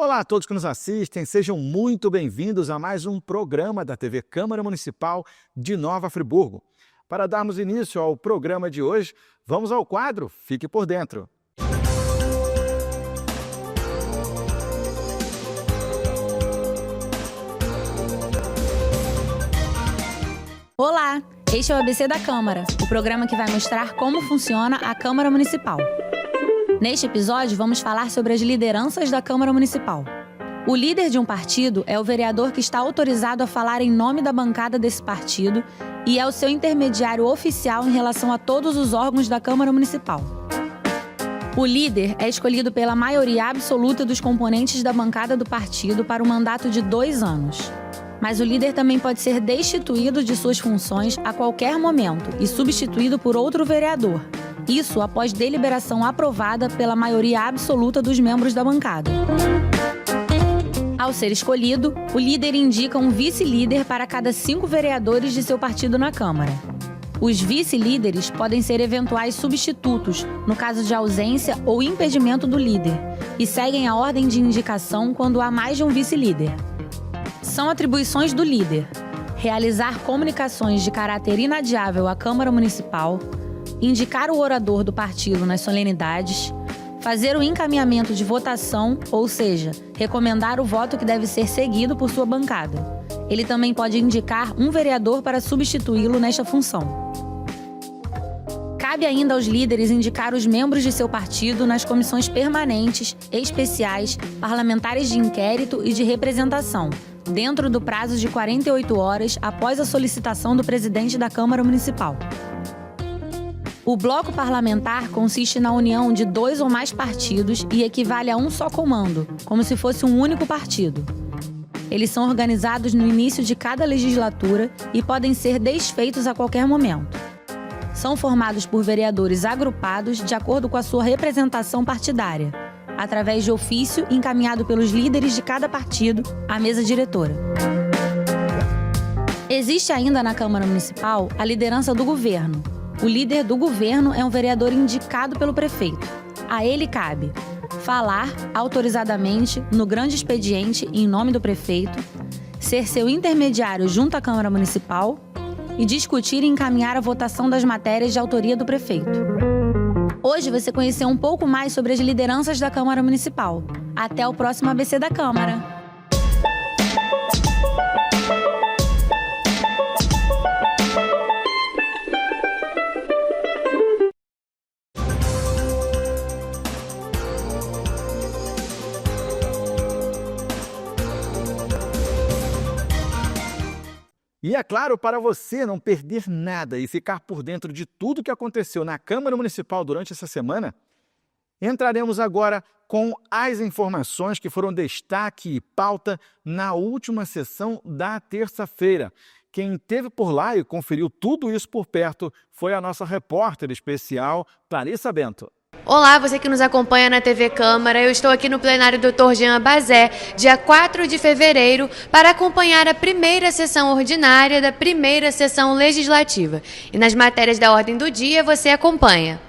Olá a todos que nos assistem, sejam muito bem-vindos a mais um programa da TV Câmara Municipal de Nova Friburgo. Para darmos início ao programa de hoje, vamos ao quadro Fique por Dentro. Olá, este é o ABC da Câmara, o programa que vai mostrar como funciona a Câmara Municipal. Neste episódio, vamos falar sobre as lideranças da Câmara Municipal. O líder de um partido é o vereador que está autorizado a falar em nome da bancada desse partido e é o seu intermediário oficial em relação a todos os órgãos da Câmara Municipal. O líder é escolhido pela maioria absoluta dos componentes da bancada do partido para um mandato de 2 anos. Mas o líder também pode ser destituído de suas funções a qualquer momento e substituído por outro vereador. Isso após deliberação aprovada pela maioria absoluta dos membros da bancada. Ao ser escolhido, o líder indica um vice-líder para cada 5 vereadores de seu partido na Câmara. Os vice-líderes podem ser eventuais substitutos, no caso de ausência ou impedimento do líder, e seguem a ordem de indicação quando há mais de um vice-líder. São atribuições do líder: realizar comunicações de caráter inadiável à Câmara Municipal, indicar o orador do partido nas solenidades, fazer o encaminhamento de votação, ou seja, recomendar o voto que deve ser seguido por sua bancada. Ele também pode indicar um vereador para substituí-lo nesta função. Cabe ainda aos líderes indicar os membros de seu partido nas comissões permanentes, especiais, parlamentares de inquérito e de representação, dentro do prazo de 48 horas após a solicitação do presidente da Câmara Municipal. O bloco parlamentar consiste na união de 2 ou mais partidos e equivale a um só comando, como se fosse um único partido. Eles são organizados no início de cada legislatura e podem ser desfeitos a qualquer momento. São formados por vereadores agrupados de acordo com a sua representação partidária, através de ofício encaminhado pelos líderes de cada partido à mesa diretora. Existe ainda na Câmara Municipal a liderança do governo. O líder do governo é um vereador indicado pelo prefeito. A ele cabe falar autorizadamente no grande expediente em nome do prefeito, ser seu intermediário junto à Câmara Municipal e discutir e encaminhar a votação das matérias de autoria do prefeito. Hoje você conheceu um pouco mais sobre as lideranças da Câmara Municipal. Até o próximo ABC da Câmara. E é claro, para você não perder nada e ficar por dentro de tudo que aconteceu na Câmara Municipal durante essa semana, entraremos agora com as informações que foram destaque e pauta na última sessão da terça-feira. Quem esteve por lá e conferiu tudo isso por perto foi a nossa repórter especial, Clarissa Bento. Olá, você que nos acompanha na TV Câmara, eu estou aqui no plenário Dr. Jean Bazé, dia 4 de fevereiro, para acompanhar a primeira sessão ordinária da primeira sessão legislativa. E nas matérias da ordem do dia você acompanha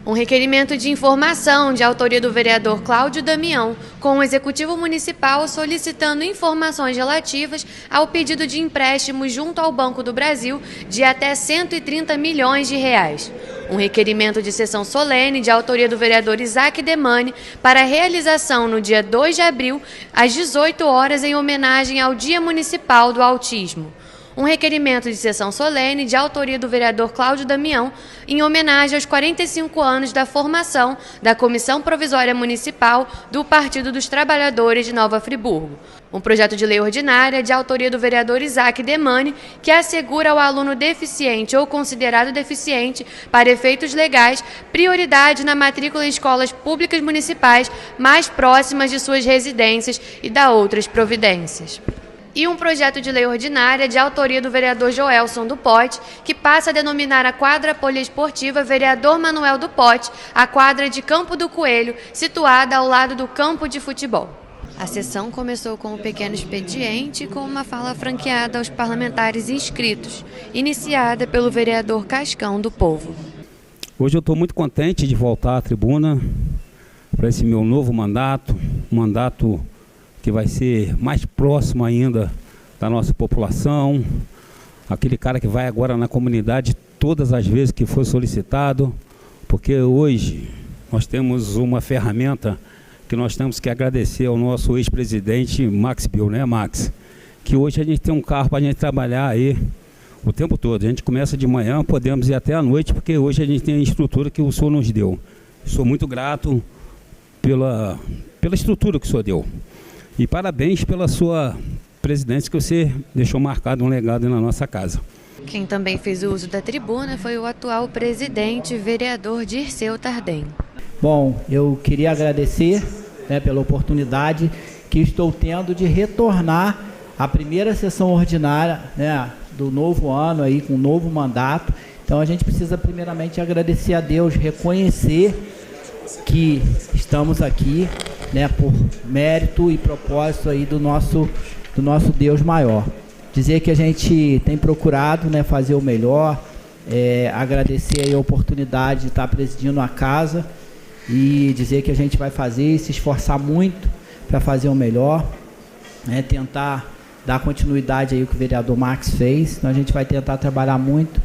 um requerimento de informação de autoria do vereador Cláudio Damião, com o Executivo Municipal solicitando informações relativas ao pedido de empréstimo junto ao Banco do Brasil de até 130 milhões de reais. Um requerimento de sessão solene de autoria do vereador Isaac Demani para a realização no dia 2 de abril, às 18 horas, em homenagem ao Dia Municipal do Autismo. Um requerimento de sessão solene de autoria do vereador Cláudio Damião em homenagem aos 45 anos da formação da Comissão Provisória Municipal do Partido dos Trabalhadores de Nova Friburgo. Um projeto de lei ordinária de autoria do vereador Isaac Demani que assegura ao aluno deficiente ou considerado deficiente, para efeitos legais, prioridade na matrícula em escolas públicas municipais mais próximas de suas residências e da outras providências. E um projeto de lei ordinária de autoria do vereador Joelson do Pote, que passa a denominar a quadra poliesportiva Vereador Manuel do Pote, a quadra de Campo do Coelho, situada ao lado do campo de futebol. A sessão começou com um pequeno expediente com uma fala franqueada aos parlamentares inscritos, iniciada pelo vereador Cascão do Povo. Hoje eu estou muito contente de voltar à tribuna para esse meu novo mandato, um mandato que vai ser mais próximo ainda da nossa população, aquele cara que vai agora na comunidade todas as vezes que for solicitado, porque hoje nós temos uma ferramenta que nós temos que agradecer ao nosso ex-presidente Max Bill, né, Max? Que hoje a gente tem um carro para a gente trabalhar aí o tempo todo. A gente começa de manhã, podemos ir até a noite, porque hoje a gente tem a estrutura que o senhor nos deu. Sou muito grato pela estrutura que o senhor deu. E parabéns pela sua presidência, que você deixou marcado um legado na nossa casa. Quem também fez o uso da tribuna foi o atual presidente, vereador Dirceu Tardem. Bom, eu queria agradecer, né, pela oportunidade que estou tendo de retornar à primeira sessão ordinária, né, do novo ano, aí, com um novo mandato. Então a gente precisa primeiramente agradecer a Deus, reconhecer que estamos aqui, né, por mérito e propósito aí do nosso Deus maior. Dizer que a gente tem procurado, né, fazer o melhor, agradecer aí a oportunidade de estar presidindo a casa e dizer que a gente vai fazer e se esforçar muito para fazer o melhor, né, tentar dar continuidade aí ao que o vereador Max fez. Então a gente vai tentar trabalhar muito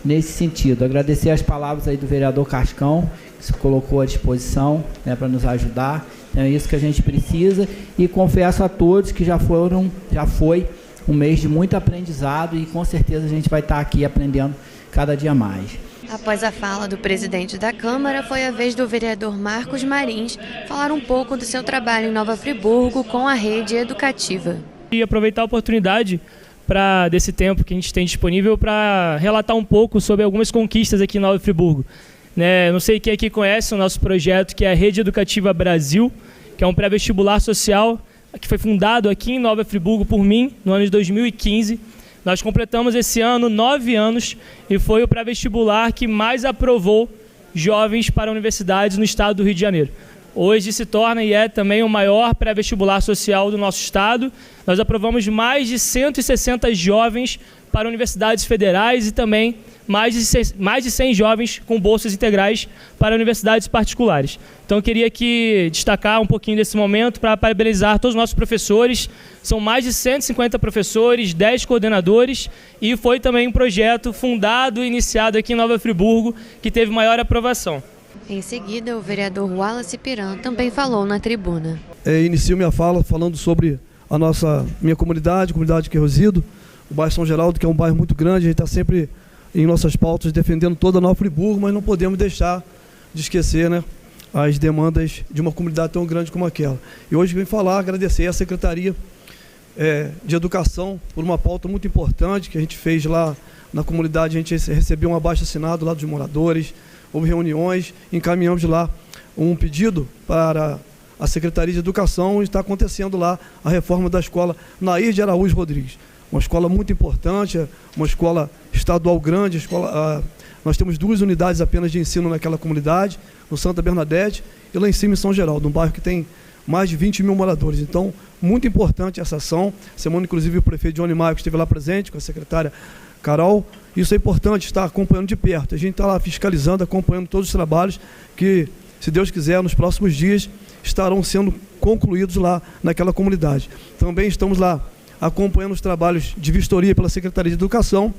nesse sentido. Agradecer as palavras aí do vereador Cascão, que se colocou à disposição, né, para nos ajudar. Então é isso que a gente precisa, e confesso a todos que já foi um mês de muito aprendizado, e com certeza a gente vai estar aqui aprendendo cada dia mais. Após a fala do presidente da Câmara, foi a vez do vereador Marcos Marins falar um pouco do seu trabalho em Nova Friburgo com a rede educativa. E aproveitar a oportunidade desse tempo que a gente tem disponível para relatar um pouco sobre algumas conquistas aqui em Nova Friburgo. Não sei quem aqui conhece o nosso projeto, que é a Rede Educativa Brasil, que é um pré-vestibular social que foi fundado aqui em Nova Friburgo por mim no ano de 2015. Nós completamos esse ano 9 anos e foi o pré-vestibular que mais aprovou jovens para universidades no estado do Rio de Janeiro. Hoje se torna e é também o maior pré-vestibular social do nosso estado. Nós aprovamos mais de 160 jovens para universidades federais e também mais de 100 jovens com bolsas integrais para universidades particulares. Então eu queria aqui destacar um pouquinho desse momento para parabenizar todos os nossos professores. São mais de 150 professores, 10 coordenadores, e foi também um projeto fundado e iniciado aqui em Nova Friburgo que teve maior aprovação. Em seguida, o vereador Wallace Piran também falou na tribuna. Inicio minha fala falando sobre minha comunidade que eu resido, o bairro São Geraldo, que é um bairro muito grande. A gente está sempre em nossas pautas defendendo toda a Nova Friburgo, mas não podemos deixar de esquecer, né, as demandas de uma comunidade tão grande como aquela. E hoje vim agradecer à Secretaria de Educação por uma pauta muito importante que a gente fez lá na comunidade. A gente recebeu um abaixo-assinado lá dos moradores, houve reuniões, encaminhamos lá um pedido para a Secretaria de Educação, e está acontecendo lá a reforma da escola Nair de Araújo Rodrigues. Uma escola muito importante, uma escola estadual grande. Nós temos 2 unidades apenas de ensino naquela comunidade, no Santa Bernadette e lá em cima em São Geraldo, um bairro que tem mais de 20 mil moradores. Então, muito importante essa ação. Semana, inclusive, o prefeito Johnny Maio esteve lá presente com a secretária Carol. Isso é importante, estar acompanhando de perto. A gente está lá fiscalizando, acompanhando todos os trabalhos que, se Deus quiser, nos próximos dias estarão sendo concluídos lá naquela comunidade. Também estamos lá acompanhando os trabalhos de vistoria pela Secretaria de Educação,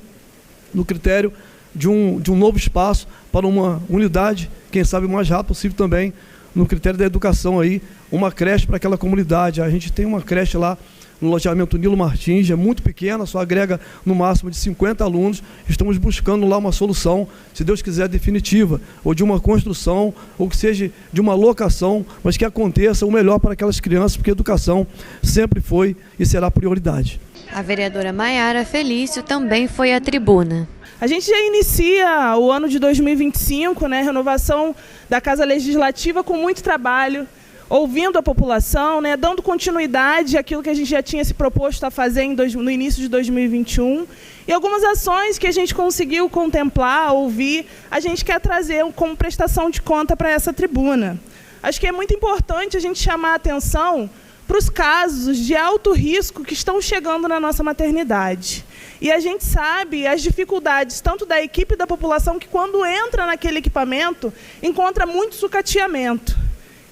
no critério de um novo espaço para uma unidade, quem sabe o mais rápido possível também, no critério da educação aí, uma creche para aquela comunidade. A gente tem uma creche lá no loteamento Nilo Martins, é muito pequena, só agrega no máximo de 50 alunos. Estamos buscando lá uma solução, se Deus quiser, definitiva, ou de uma construção, ou que seja de uma locação, mas que aconteça o melhor para aquelas crianças, porque a educação sempre foi e será prioridade. A vereadora Maiara Felício também foi à tribuna. A gente já inicia o ano de 2025, né, renovação da Casa Legislativa, com muito trabalho, ouvindo a população, né, dando continuidade àquilo que a gente já tinha se proposto a fazer no início de 2021. E algumas ações que a gente conseguiu contemplar, ouvir, a gente quer trazer como prestação de conta para essa tribuna. Acho que é muito importante a gente chamar a atenção para os casos de alto risco que estão chegando na nossa maternidade. E a gente sabe as dificuldades, tanto da equipe e da população, que quando entra naquele equipamento, encontra muito sucateamento.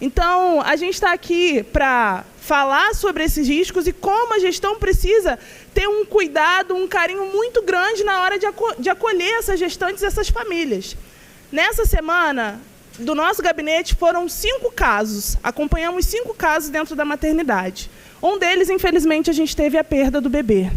Então, a gente está aqui para falar sobre esses riscos e como a gestão precisa ter um cuidado, um carinho muito grande na hora de acolher essas gestantes e essas famílias. Nessa semana, do nosso gabinete, foram 5 casos. Acompanhamos 5 casos dentro da maternidade. Um deles, infelizmente, a gente teve a perda do bebê.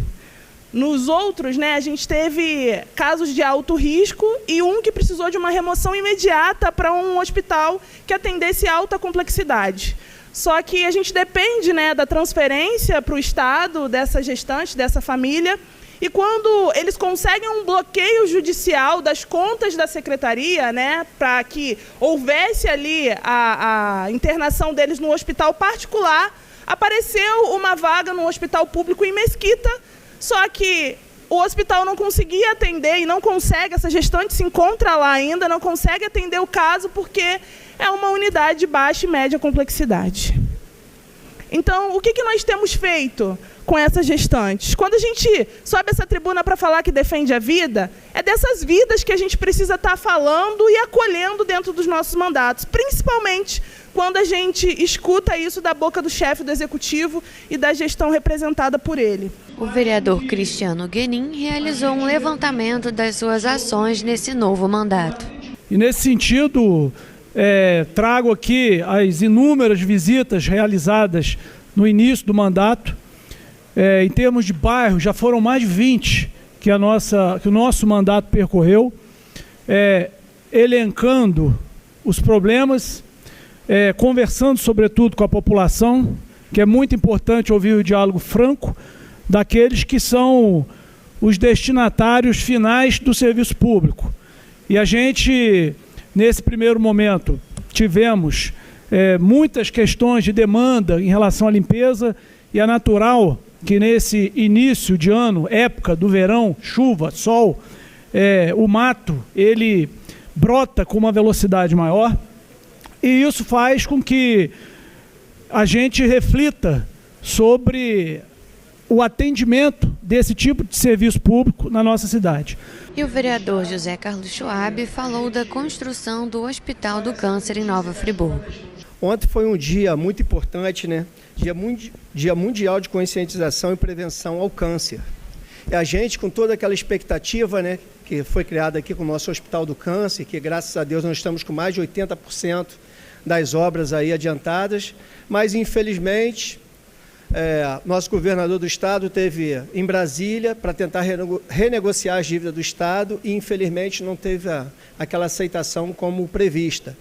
Nos outros, a gente teve casos de alto risco e um que precisou de uma remoção imediata para um hospital que atendesse alta complexidade. Só que a gente depende da transferência para o Estado dessa gestante, dessa família, e quando eles conseguem um bloqueio judicial das contas da secretaria, para que houvesse ali a internação deles no hospital particular, apareceu uma vaga no hospital público em Mesquita, só que o hospital não conseguia atender e não consegue, essa gestante se encontra lá ainda, não consegue atender o caso porque é uma unidade de baixa e média complexidade. Então, o que nós temos feito com essas gestantes? Quando a gente sobe essa tribuna para falar que defende a vida, é dessas vidas que a gente precisa estar falando e acolhendo dentro dos nossos mandatos, principalmente quando a gente escuta isso da boca do chefe do Executivo e da gestão representada por ele. O vereador Cristiano Guenin realizou um levantamento das suas ações nesse novo mandato. E nesse sentido, trago aqui as inúmeras visitas realizadas no início do mandato. Em termos de bairro, já foram mais de 20 que o nosso mandato percorreu, elencando os problemas, conversando sobretudo com a população, que é muito importante ouvir o diálogo franco daqueles que são os destinatários finais do serviço público. E a gente, nesse primeiro momento, tivemos muitas questões de demanda em relação à limpeza, e é natural que nesse início de ano, época do verão, chuva, sol, o mato ele brota com uma velocidade maior, e isso faz com que a gente reflita sobre o atendimento desse tipo de serviço público na nossa cidade. E o vereador José Carlos Schwab falou da construção do Hospital do Câncer em Nova Friburgo. Ontem foi um dia muito importante, Dia Mundial de Conscientização e Prevenção ao Câncer. E a gente, com toda aquela expectativa, que foi criada aqui com o nosso Hospital do Câncer, que graças a Deus nós estamos com mais de 80% das obras aí adiantadas, mas infelizmente nosso governador do estado esteve em Brasília para tentar renegociar as dívidas do estado e infelizmente não teve aquela aceitação como prevista.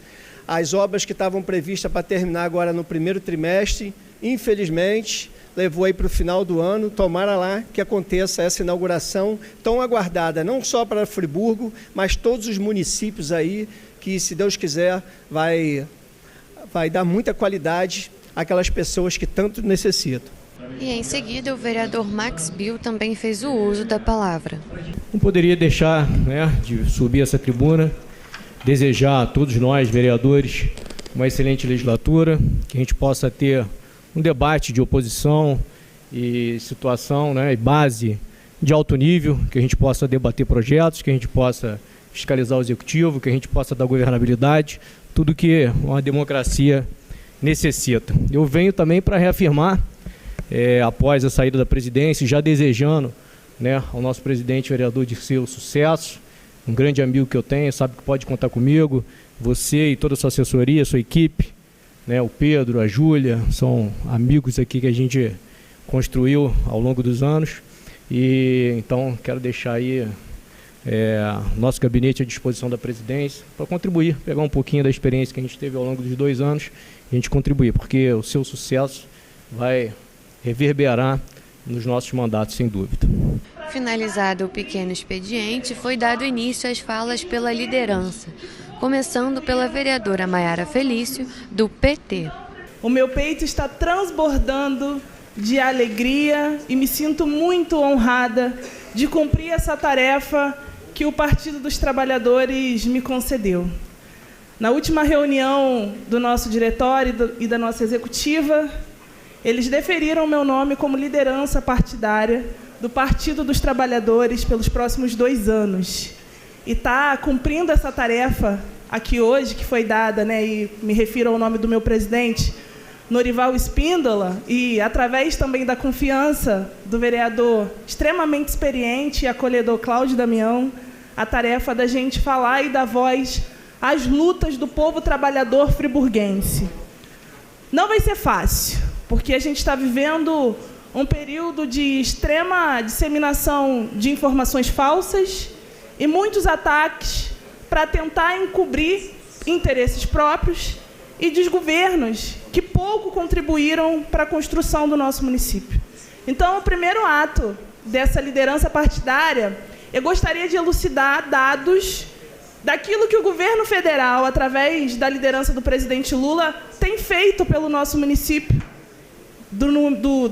As obras que estavam previstas para terminar agora no primeiro trimestre, infelizmente, levou aí para o final do ano. Tomara lá que aconteça essa inauguração tão aguardada, não só para Friburgo, mas todos os municípios aí, que, se Deus quiser, vai dar muita qualidade àquelas pessoas que tanto necessitam. E em seguida, o vereador Max Bill também fez o uso da palavra. Não poderia deixar de subir essa tribuna, desejar a todos nós, vereadores, uma excelente legislatura, que a gente possa ter um debate de oposição e situação, e base de alto nível, que a gente possa debater projetos, que a gente possa fiscalizar o executivo, que a gente possa dar governabilidade, tudo que uma democracia necessita. Eu venho também para reafirmar, após a saída da presidência, já desejando ao nosso presidente, vereador Dirceu, sucesso, um grande amigo que eu tenho, sabe que pode contar comigo, você e toda a sua assessoria, a sua equipe, o Pedro, a Júlia, são amigos aqui que a gente construiu ao longo dos anos, e então quero deixar aí nosso gabinete à disposição da presidência para contribuir, pegar um pouquinho da experiência que a gente teve ao longo dos 2 anos e a gente contribuir, porque o seu sucesso vai reverberar nos nossos mandatos, sem dúvida. Finalizado o pequeno expediente, foi dado início às falas pela liderança, começando pela vereadora Maiara Felício, do PT. O meu peito está transbordando de alegria e me sinto muito honrada de cumprir essa tarefa que o Partido dos Trabalhadores me concedeu. Na última reunião do nosso diretório e da nossa executiva, eles deferiram meu nome como liderança partidária do Partido dos Trabalhadores pelos próximos 2 anos. E está cumprindo essa tarefa aqui hoje, que foi dada, né, e me refiro ao nome do meu presidente, Norival Espíndola, e através também da confiança do vereador extremamente experiente e acolhedor Cláudio Damião, a tarefa da gente falar e dar voz às lutas do povo trabalhador friburguense. Não vai ser fácil, porque a gente está vivendo um período de extrema disseminação de informações falsas e muitos ataques para tentar encobrir interesses próprios e desgovernos que pouco contribuíram para a construção do nosso município. Então, o primeiro ato dessa liderança partidária, eu gostaria de elucidar dados daquilo que o governo federal, através da liderança do presidente Lula, tem feito pelo nosso município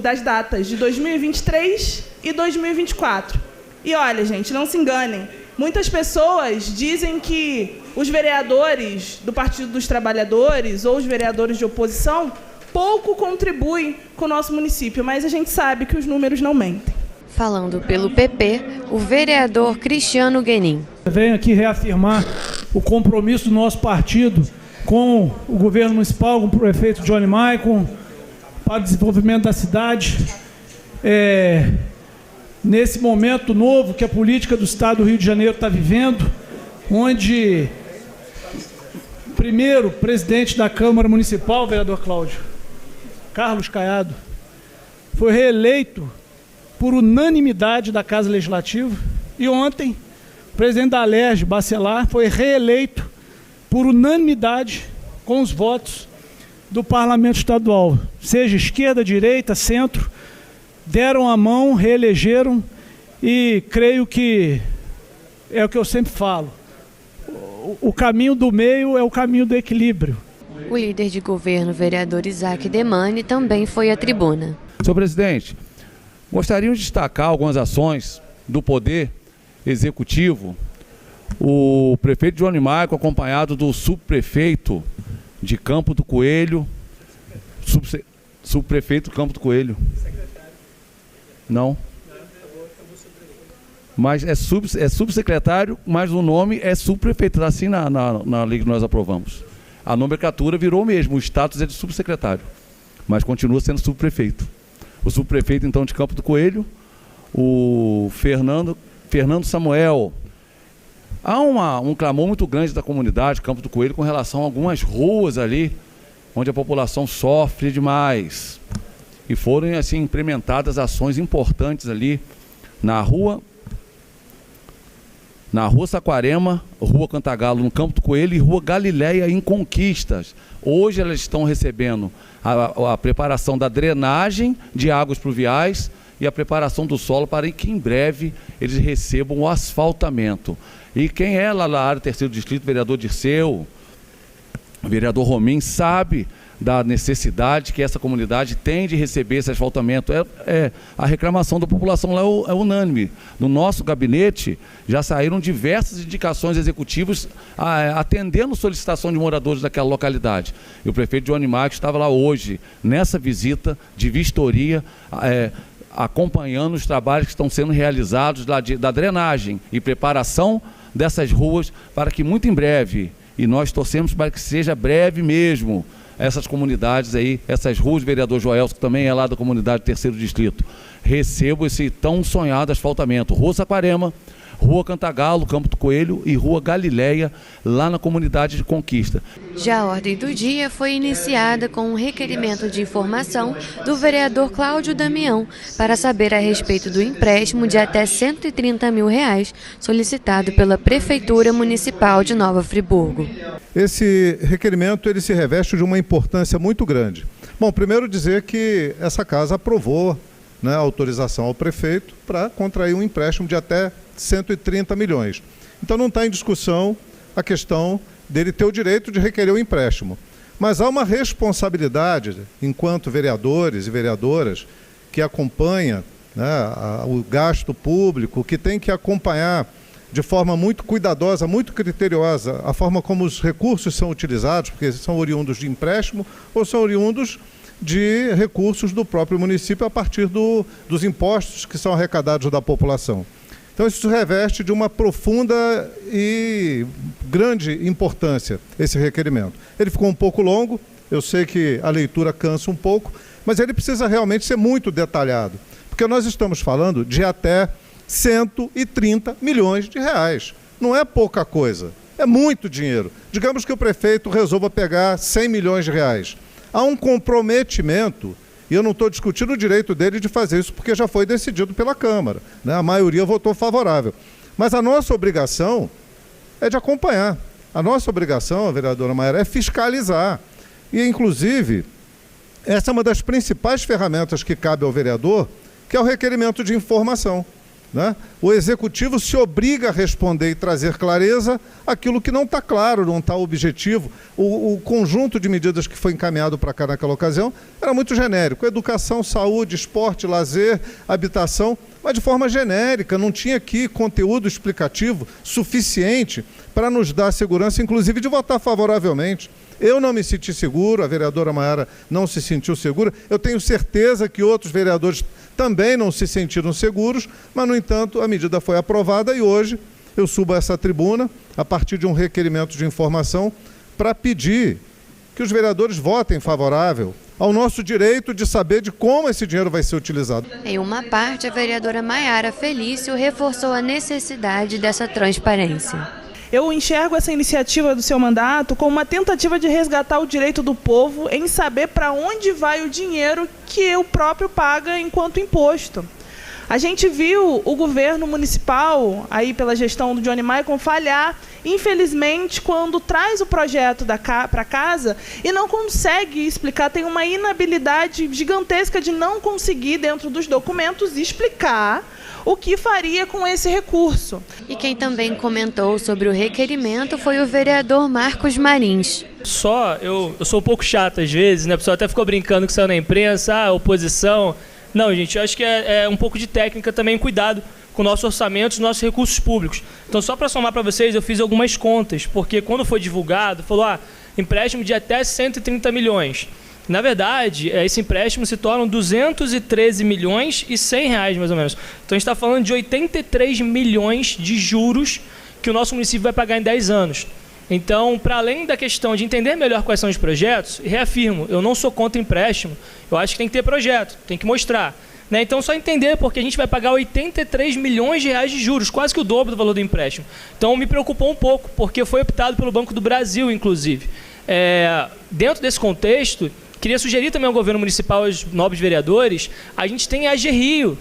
das datas de 2023 e 2024. E olha, gente, não se enganem, muitas pessoas dizem que os vereadores do Partido dos Trabalhadores ou os vereadores de oposição pouco contribuem com o nosso município, mas a gente sabe que os números não mentem. Falando pelo PP, o vereador Cristiano Guenin. Venho aqui reafirmar o compromisso do nosso partido com o governo municipal, com o prefeito Johnny Maicon, para o desenvolvimento da cidade. Nesse momento novo que a política do Estado do Rio de Janeiro está vivendo, onde o primeiro presidente da Câmara Municipal, o vereador Cláudio, Carlos Caiado, foi reeleito por unanimidade da Casa Legislativa, e ontem o presidente da Alerj, Bacelar, foi reeleito por unanimidade com os votos do Parlamento Estadual, seja esquerda, direita, centro, deram a mão, reelegeram, e creio que é o que eu sempre falo, o caminho do meio é o caminho do equilíbrio. O líder de governo, vereador Isaac Demani, também foi à tribuna. Senhor presidente, gostaria de destacar algumas ações do Poder Executivo. O prefeito Johnny Maicon, acompanhado do subprefeito de Campo do Coelho, subprefeito Campo do Coelho. Não. Mas é subsecretário, mas o nome é subprefeito, está assim na lei que nós aprovamos. A nomenclatura virou mesmo, o status é de subsecretário, mas continua sendo subprefeito. O subprefeito, então, de Campo do Coelho, o Fernando Samuel. Há um clamor muito grande da comunidade Campo do Coelho com relação a algumas ruas ali, onde a população sofre demais. E foram, assim, implementadas ações importantes ali na rua Saquarema, Rua Cantagalo, no Campo do Coelho, e Rua Galileia, em Conquistas. Hoje elas estão recebendo a preparação da drenagem de águas pluviais e a preparação do solo para que em breve eles recebam o asfaltamento. E quem é lá na área do 3º Distrito, vereador Dirceu, vereador Romim, sabe da necessidade que essa comunidade tem de receber esse asfaltamento. A reclamação da população lá é unânime. No nosso gabinete já saíram diversas indicações executivas atendendo solicitação de moradores daquela localidade. E o prefeito Johnny Maicon estava lá hoje, nessa visita de vistoria, acompanhando os trabalhos que estão sendo realizados lá da drenagem e preparação dessas ruas, para que muito em breve, e nós torcemos para que seja breve mesmo, essas comunidades aí, essas ruas, vereador Joelso, que também é lá da comunidade do 3º Distrito, recebam esse tão sonhado asfaltamento. Rua Saquarema, Rua Cantagalo, Campo do Coelho, e Rua Galileia, lá na comunidade de Conquista. Já a ordem do dia foi iniciada com um requerimento de informação do vereador Cláudio Damião para saber a respeito do empréstimo de até R$130 mil solicitado pela Prefeitura Municipal de Nova Friburgo. Esse requerimento ele se reveste de uma importância muito grande. Bom, primeiro dizer que essa casa aprovou, né, a autorização ao prefeito para contrair um empréstimo de até 130 milhões. Então não está em discussão a questão dele ter o direito de requerer o empréstimo. Mas há uma responsabilidade, enquanto vereadores e vereadoras, que acompanha, né, o gasto público, que tem que acompanhar de forma muito cuidadosa, muito criteriosa, a forma como os recursos são utilizados, porque são oriundos de empréstimo ou são oriundos de recursos do próprio município a partir dos impostos que são arrecadados da população. Então isso reveste de uma profunda e grande importância esse requerimento. Ele ficou um pouco longo, eu sei que a leitura cansa um pouco, mas ele precisa realmente ser muito detalhado, porque nós estamos falando de até 130 milhões de reais. Não é pouca coisa, é muito dinheiro. Digamos que o prefeito resolva pegar 100 milhões de reais. Há um comprometimento, e eu não estou discutindo o direito dele de fazer isso, porque já foi decidido pela Câmara, né? A maioria votou favorável. Mas a nossa obrigação é de acompanhar. A nossa obrigação, vereadora Maiara, é fiscalizar. E, inclusive, essa é uma das principais ferramentas que cabe ao vereador, que é o requerimento de informação, né? O executivo se obriga a responder e trazer clareza àquilo que não está claro, não está objetivo. O conjunto de medidas que foi encaminhado para cá naquela ocasião era muito genérico: educação, saúde, esporte, lazer, habitação, mas de forma genérica, não tinha aqui conteúdo explicativo suficiente para nos dar segurança, inclusive de votar favoravelmente. Eu não me senti seguro, a vereadora Maiara não se sentiu segura, eu tenho certeza que outros vereadores também não se sentiram seguros, mas, no entanto, a medida foi aprovada e hoje eu subo a essa tribuna, a partir de um requerimento de informação, para pedir que os vereadores votem favorável ao nosso direito de saber de como esse dinheiro vai ser utilizado. Em uma parte, a vereadora Maiara Felício reforçou a necessidade dessa transparência. Eu enxergo essa iniciativa do seu mandato como uma tentativa de resgatar o direito do povo em saber para onde vai o dinheiro que o próprio paga enquanto imposto. A gente viu o governo municipal, aí pela gestão do Johnny Maicon, falhar, infelizmente, quando traz o projeto para casa e não consegue explicar, tem uma inabilidade gigantesca de não conseguir, dentro dos documentos, explicar o que faria com esse recurso. E quem também comentou sobre o requerimento foi o vereador Marcos Marins. Eu sou um pouco chato às vezes, né? O pessoal até ficou brincando que saiu na imprensa, oposição. Não, gente, eu acho que é um pouco de técnica também, cuidado com o nosso orçamento e nossos recursos públicos. Então, só para somar para vocês, eu fiz algumas contas, porque quando foi divulgado, falou, empréstimo de até 130 milhões. Na verdade, esse empréstimo se torna 213 milhões e 100 reais, mais ou menos. Então, a gente está falando de 83 milhões de juros que o nosso município vai pagar em 10 anos. Então, para além da questão de entender melhor quais são os projetos, reafirmo, eu não sou contra empréstimo, eu acho que tem que ter projeto, tem que mostrar. Né? Então, só entender, porque a gente vai pagar 83 milhões de reais de juros, quase que o dobro do valor do empréstimo. Então, me preocupou um pouco, porque foi optado pelo Banco do Brasil, inclusive. Dentro desse contexto, queria sugerir também ao governo municipal, aos nobres vereadores, a gente tem a AGRIO,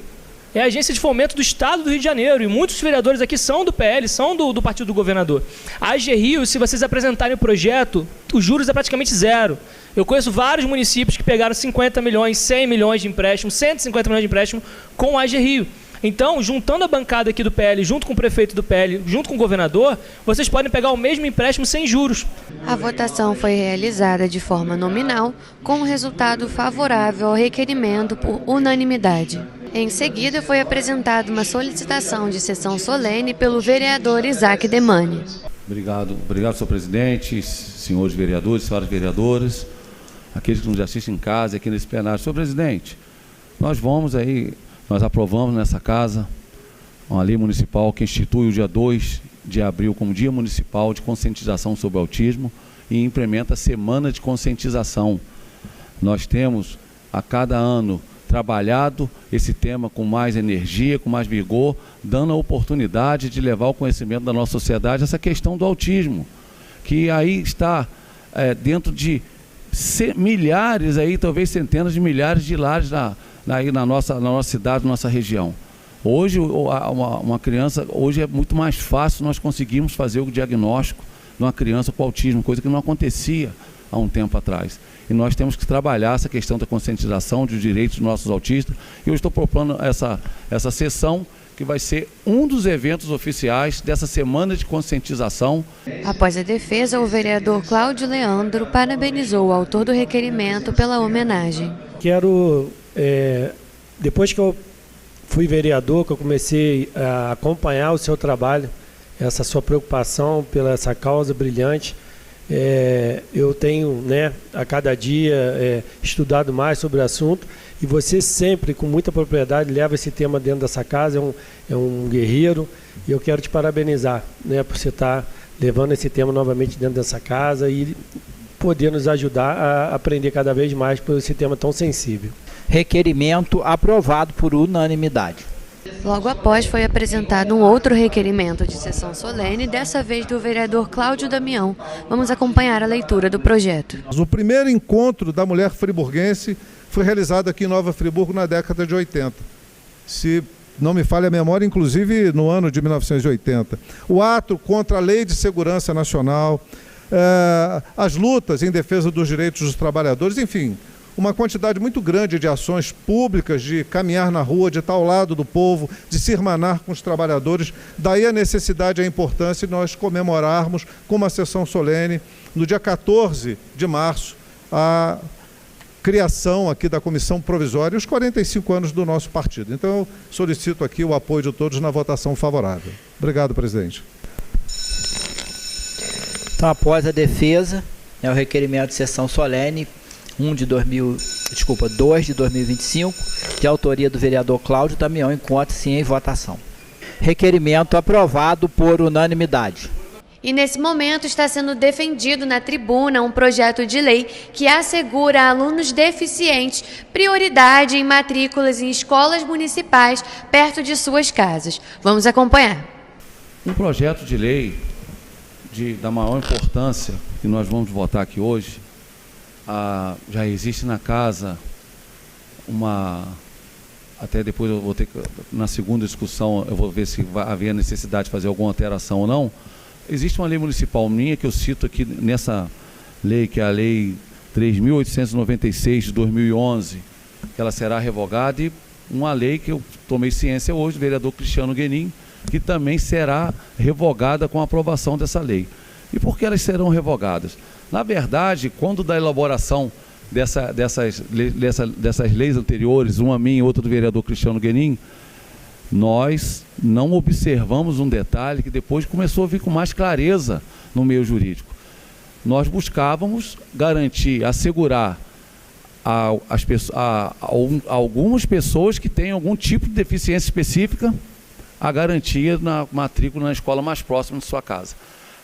é a Agência de Fomento do Estado do Rio de Janeiro, e muitos vereadores aqui são do PL, são do partido do governador. A AGRIO, se vocês apresentarem o projeto, os juros é praticamente zero. Eu conheço vários municípios que pegaram 50 milhões, 100 milhões de empréstimo, 150 milhões de empréstimo com a AGRIO. Então, juntando a bancada aqui do PL, junto com o prefeito do PL, junto com o governador, vocês podem pegar o mesmo empréstimo sem juros. A votação foi realizada de forma nominal, com o resultado favorável ao requerimento por unanimidade. Em seguida, foi apresentada uma solicitação de sessão solene pelo vereador Isaac Demani. Obrigado, senhor presidente, senhores vereadores, senhoras vereadoras, aqueles que nos assistem em casa aqui nesse plenário. Senhor presidente, nós aprovamos nessa casa uma lei municipal que institui o dia 2 de abril como Dia Municipal de Conscientização sobre o Autismo e implementa a Semana de Conscientização. Nós temos, a cada ano, trabalhado esse tema com mais energia, com mais vigor, dando a oportunidade de levar ao conhecimento da nossa sociedade essa questão do autismo, que aí está dentro de milhares, talvez centenas de milhares de lares na nossa cidade, na nossa região. Hoje, uma criança, hoje é muito mais fácil nós conseguirmos fazer o diagnóstico de uma criança com autismo, coisa que não acontecia há um tempo atrás. E nós temos que trabalhar essa questão da conscientização dos direitos dos nossos autistas. E eu estou propondo essa sessão, que vai ser um dos eventos oficiais dessa Semana de Conscientização. Após a defesa, o vereador Cláudio Leandro parabenizou o autor do requerimento pela homenagem. Quero, depois que eu fui vereador, que eu comecei a acompanhar o seu trabalho, essa sua preocupação pela essa causa brilhante, eu tenho, a cada dia, estudado mais sobre o assunto E você sempre, com muita propriedade, leva esse tema dentro dessa casa, é um guerreiro, e eu quero te parabenizar, né, por você estar levando esse tema novamente dentro dessa casa e poder nos ajudar a aprender cada vez mais por esse tema tão sensível. Requerimento aprovado por unanimidade. Logo após, foi apresentado um outro requerimento de sessão solene, dessa vez do vereador Cláudio Damião. Vamos acompanhar a leitura do projeto. O primeiro encontro da mulher friburguense foi realizado aqui em Nova Friburgo na década de 80. Se não me falha a memória, inclusive no ano de 1980. O ato contra a Lei de Segurança Nacional, as lutas em defesa dos direitos dos trabalhadores, enfim, uma quantidade muito grande de ações públicas, de caminhar na rua, de estar ao lado do povo, de se irmanar com os trabalhadores. Daí a necessidade e a importância de nós comemorarmos com uma sessão solene, no dia 14 de março, a criação aqui da Comissão Provisória e os 45 anos do nosso partido. Então, eu solicito aqui o apoio de todos na votação favorável. Obrigado, presidente. Então, após a defesa, o requerimento de sessão solene 2 de 2025, de autoria do vereador Cláudio Damião, encontra-se em votação. Requerimento aprovado por unanimidade. E nesse momento está sendo defendido na tribuna um projeto de lei que assegura a alunos deficientes prioridade em matrículas em escolas municipais perto de suas casas. Vamos acompanhar. Um projeto de lei da maior importância que nós vamos votar aqui hoje. Já existe na casa até depois eu vou ter que, na segunda discussão, eu vou ver se vai haver necessidade de fazer alguma alteração ou não. Existe uma lei municipal minha que eu cito aqui nessa lei, que é a Lei 3.896 de 2011, que ela será revogada, e uma lei que eu tomei ciência hoje, do vereador Cristiano Guenin, que também será revogada com a aprovação dessa lei. E por que elas serão revogadas? Na verdade, quando da elaboração dessas leis anteriores, uma minha e outra do vereador Cristiano Guenin, nós não observamos um detalhe que depois começou a vir com mais clareza no meio jurídico. Nós buscávamos garantir, assegurar a algumas pessoas que têm algum tipo de deficiência específica a garantia na matrícula na escola mais próxima de sua casa.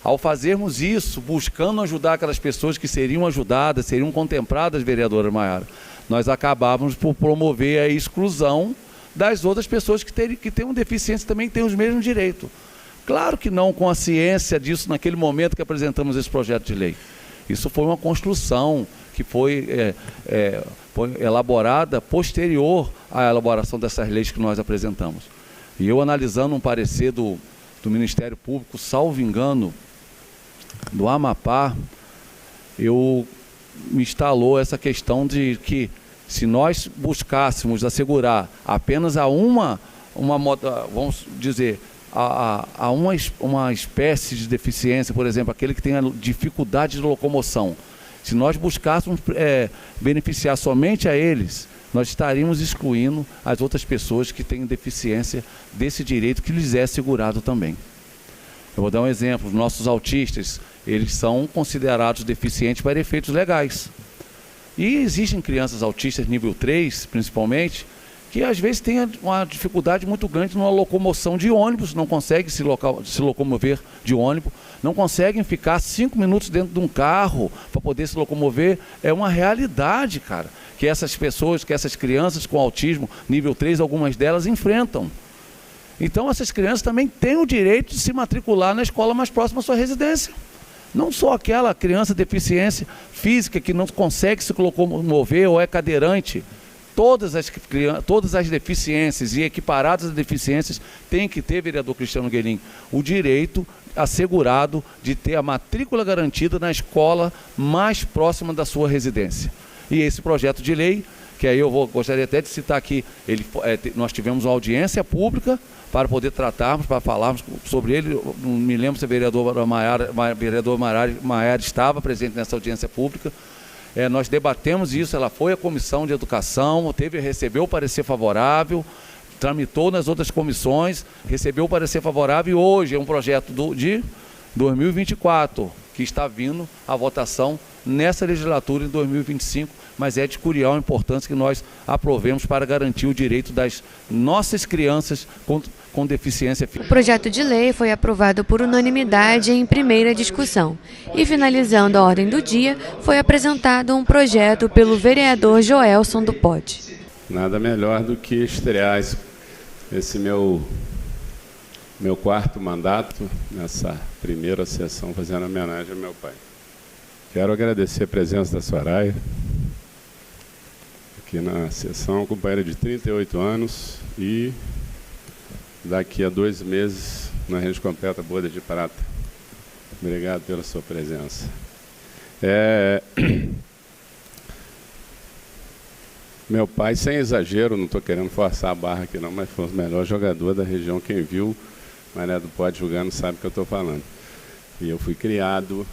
Ao fazermos isso, buscando ajudar aquelas pessoas que seriam ajudadas, seriam contempladas, vereadora Maiara, nós acabávamos por promover a exclusão das outras pessoas que têm uma deficiência, também têm os mesmos direitos. Claro que não com a ciência disso naquele momento que apresentamos esse projeto de lei. Isso foi uma construção que foi elaborada posterior à elaboração dessas leis que nós apresentamos. E eu, analisando um parecer do Ministério Público, salvo engano, do Amapá, me instalou essa questão de que, se nós buscássemos assegurar apenas vamos dizer, a uma espécie de deficiência, por exemplo, aquele que tem a dificuldade de locomoção, se nós buscássemos beneficiar somente a eles, nós estaríamos excluindo as outras pessoas que têm deficiência desse direito que lhes é assegurado também. Eu vou dar um exemplo: os nossos autistas, eles são considerados deficientes para efeitos legais. E existem crianças autistas nível 3, principalmente, que às vezes têm uma dificuldade muito grande numa locomoção de ônibus, não conseguem se locomover de ônibus, não conseguem ficar 5 minutos dentro de um carro para poder se locomover. É uma realidade, cara, que essas pessoas, que essas crianças com autismo nível 3, algumas delas enfrentam. Então essas crianças também têm o direito de se matricular na escola mais próxima à sua residência. Não só aquela criança de deficiência física que não consegue se locomover ou é cadeirante. Todas as deficiências e equiparadas às deficiências têm que ter, vereador Cristiano Guenin, o direito assegurado de ter a matrícula garantida na escola mais próxima da sua residência. E esse projeto de lei, que aí gostaria até de citar aqui, nós tivemos uma audiência pública para poder tratarmos, para falarmos sobre ele. Não me lembro se a vereadora Maiara estava presente nessa audiência pública. Nós debatemos isso, ela foi à Comissão de Educação, recebeu o parecer favorável, tramitou nas outras comissões, recebeu o parecer favorável, e hoje é um projeto de 2024, que está vindo à votação nessa legislatura em 2025, mas é de curial importância que nós aprovemos para garantir o direito das nossas crianças com deficiência física. O projeto de lei foi aprovado por unanimidade em primeira discussão. E finalizando a ordem do dia, foi apresentado um projeto pelo vereador Joelson do Pote. Nada melhor do que estrear esse meu quarto mandato nessa primeira sessão, fazendo homenagem ao meu pai. Quero agradecer a presença da Soraya aqui na sessão, companheira de 38 anos e daqui a 2 meses na Rede Completa Boda de Prata. Obrigado pela sua presença. Meu pai, sem exagero, não estou querendo forçar a barra aqui não, mas foi o melhor jogador da região. Quem viu Mané do Pote jogando sabe o que eu estou falando. E eu fui criado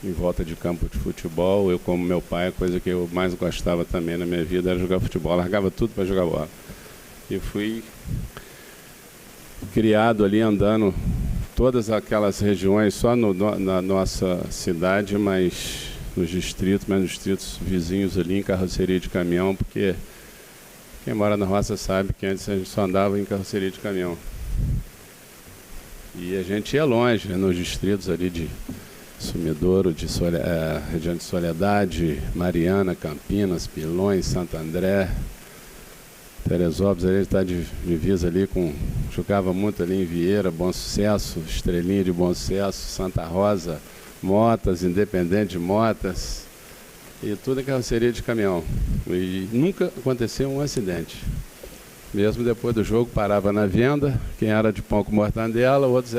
em volta de campo de futebol. Eu, como meu pai, a coisa que eu mais gostava também na minha vida era jogar futebol. Largava tudo para jogar bola. E fui criado ali andando todas aquelas regiões, só na nossa cidade, mas nos distritos vizinhos ali em carroceria de caminhão, porque quem mora na roça sabe que antes a gente só andava em carroceria de caminhão. E a gente ia longe, nos distritos ali de Sumidouro, região de Soledade, Mariana, Campinas, Pilões, Santo André, Teresópolis, ali está de divisa ali jogava muito ali em Vieira, Bom Sucesso, Estrelinha de Bom Sucesso, Santa Rosa, Motas, Independente de Motas, e tudo em carroceria de caminhão. E nunca aconteceu um acidente. Mesmo depois do jogo, parava na venda, quem era de pão com mortandela, outros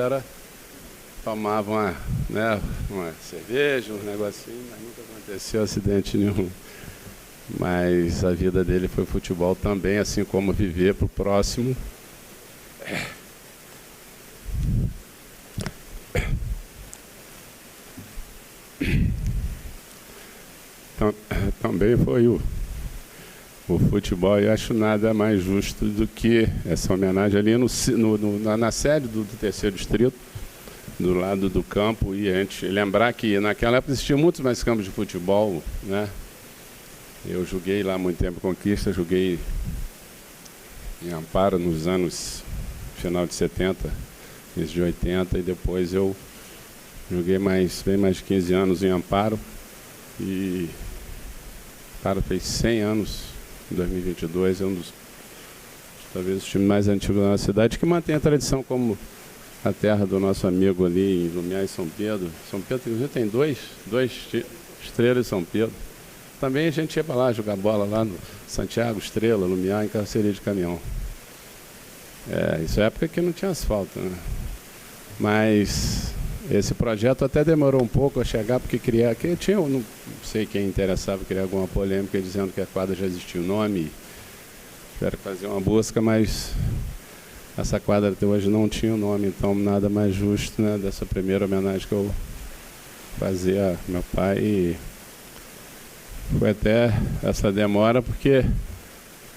tomavam uma cerveja, um negocinho, mas nunca aconteceu acidente nenhum. Mas a vida dele foi futebol também, assim como viver para o próximo. Também foi o futebol. Eu acho nada mais justo do que essa homenagem ali na sede do 3º Distrito, do lado do campo, e a gente lembrar que naquela época existiam muitos mais campos de futebol, né? Eu joguei lá muito tempo Conquista, joguei em Amparo nos anos final de 70, início de 80, e depois eu joguei bem mais de 15 anos em Amparo, e Amparo fez 100 anos em 2022, é um dos, talvez, os times mais antigos da nossa cidade, que mantém a tradição como a terra do nosso amigo ali em Lumiar e São Pedro. São Pedro, inclusive, tem dois Estrela e São Pedro. Também a gente ia para lá jogar bola lá no Santiago, Estrela, Lumiar, em carroceria de caminhão. Isso é época que não tinha asfalto, né? Mas esse projeto até demorou um pouco a chegar, porque tinha, não sei quem interessava, criar alguma polêmica dizendo que a quadra já existia o nome. Tiveram que fazer uma busca, mas essa quadra até hoje não tinha o nome, então nada mais justo, né, dessa primeira homenagem que eu fazia a meu pai. E foi até essa demora, porque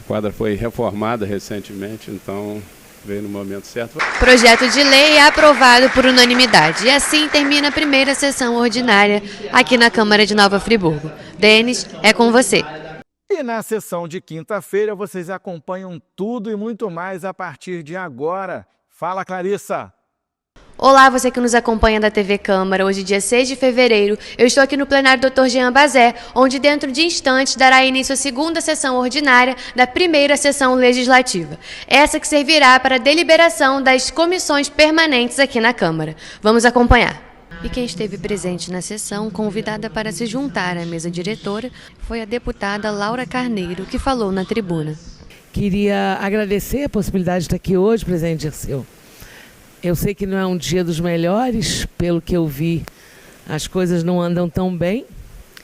a quadra foi reformada recentemente, então veio no momento certo. Projeto de lei é aprovado por unanimidade. E assim termina a primeira sessão ordinária aqui na Câmara de Nova Friburgo. Denis, é com você. E na sessão de quinta-feira vocês acompanham tudo e muito mais a partir de agora. Fala, Clarissa! Olá, você que nos acompanha da TV Câmara. Hoje, dia 6 de fevereiro, eu estou aqui no plenário Dr. Jean Bazé, onde dentro de instantes dará início à segunda sessão ordinária da primeira sessão legislativa. Essa que servirá para a deliberação das comissões permanentes aqui na Câmara. Vamos acompanhar. E quem esteve presente na sessão, convidada para se juntar à mesa diretora, foi a deputada Laura Carneiro, que falou na tribuna. Queria agradecer a possibilidade de estar aqui hoje, presidente Dirceu. Eu sei que não é um dia dos melhores, pelo que eu vi, as coisas não andam tão bem.